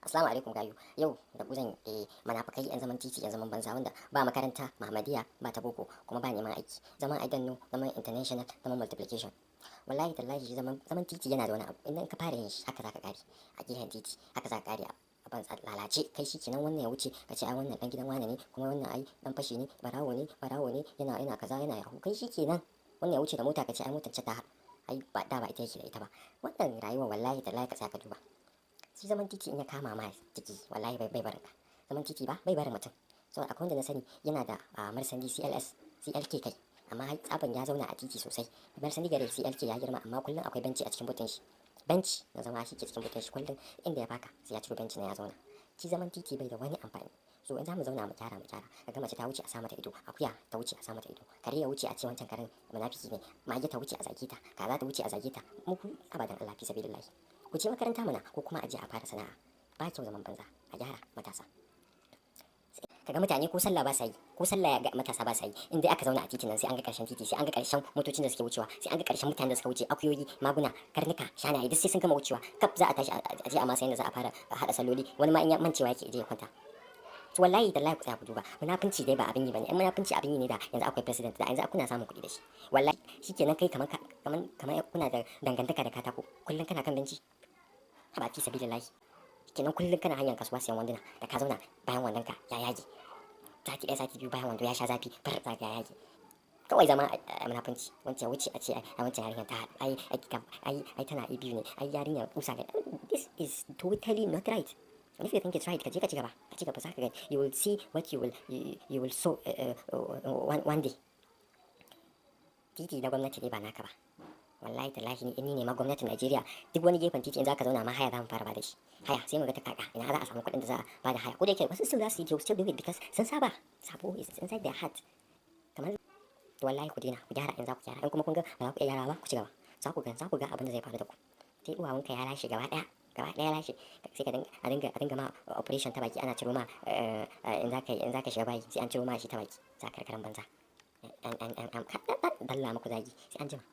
Assalamu alaikum gayu. Yau da ku zan manafakai yan zaman titi yan zaman banza wanda ba makaranta Muhammadiyya ba ta boko kuma ba neman aiki. Zaman I don't know, zaman international, zaman multiplication. Wallahi tallahi zaman titi yana da wani abu. Idan ka fara yin shi haka zaka kare a gehen titi, haka zaka kare a ban lalace kai shi kenan wannan ya wuce ka ce ai wannan dan gidan wane ne kuma wannan ai dan fashi ne barawo ne yana kaza yana yahu kai shi kenan wannan ya wuce da mota ka ce ai motar ce ta ai ba ita yake da ita ba. Wannan rayuwa wallahi tallahi ka saka duba. Shi zaman titi in ya kama ma jiki wallahi bai barin ka. Zaman titi ba bai barin mutum. So akwai wanda na sani yana da Mercedes CLS CLK kai amma tsaban ya zauna a titi sosai. Mercedes gare CLK ya girma amma kullum akwai benci a cikin butun shi. Benci na zama shi ke cikin butun shi kullum inda ya baka sai ya ciro benci na ya zauna. Shi zaman titi bai da wani amfani. So in za mu zauna mu gyara kaga mace ta wuce a sa mata ido, akuya ta wuce a sa mata ido, kare ya wuce a ce wancan karen munafiki ne, mage ta wuce a zage ta, kaza ta wuce a zage ta, mu abadan Allah fi sabilillahi. Ku je makaranta mana ko kuma a je a fara sana'a. Ba kyau zaman banza, a gyara matasa. Kaga mutane ko sallah ba sa yi, ko sallah ya ga matasa ba sa yi. In dai aka zauna a titin nan sai an ga karshen titi, sai an ga karshen motocin da suke wucewa, sai an ga karshen mutanen da suka wuce, akuyoyi, maguna, karnuka, shanaye duk sai sun gama wucewa. Kaf za a tashi a je a masa yanda za a fara hada salloli. Wani ma in ya mancewa yake je ya kwanta. To wallahi tallahi ku tsaya ku duba. Munafunci dai ba abin yi bane. In munafunci abin yi ne da yanzu akwai president da yanzu kuna samun kuɗi da shi. Wallahi shikenan kai kaman kuna da dangantaka da katako. Kullun kana kan benci. Haba fi sabilillahi. Kenan kullun kana hanyar kasuwa sayan wanduna da ka zauna bayan wandon ka ya yage. Sati ɗaya sati biyu bayan wando ya sha zafi far za ya yage. Kawai zama munafunci wancan wuce a ce ai wancan yarinyar ta ai tana biyu ne ai yarinyar kusa ne. This is totally not right. If you think it's right, ka ci gaba za ka gani. You will see what you will sow one day. Titi na gwamnati ne ba naka ba. Wallahi tallahi ni ne ma gwamnatin Najeriya duk wani gefen titi in za ka zauna ma haya za mu fara ba da shi. Haya sai mu ga ta kaka ina za a samu kuɗin da za a ba da haya. Ko da yake wasu still za su yi still do it because sun saba. Sabo is inside their heart. Kamar wallahi ku dena ku gyara in za ku gyara in kuma kun ga ba za ku iya gyara ba ku ci gaba. Za ku ga abin da zai faru da ku. Sai uwawanka ya lashe gaba ɗaya lashe sai ka dinga ma operation ta baki ana ciro ma in za ka shiga bayi sai an ciro ma shi ta baki za ka karkaran banza an dalla muku zagi sai an jima.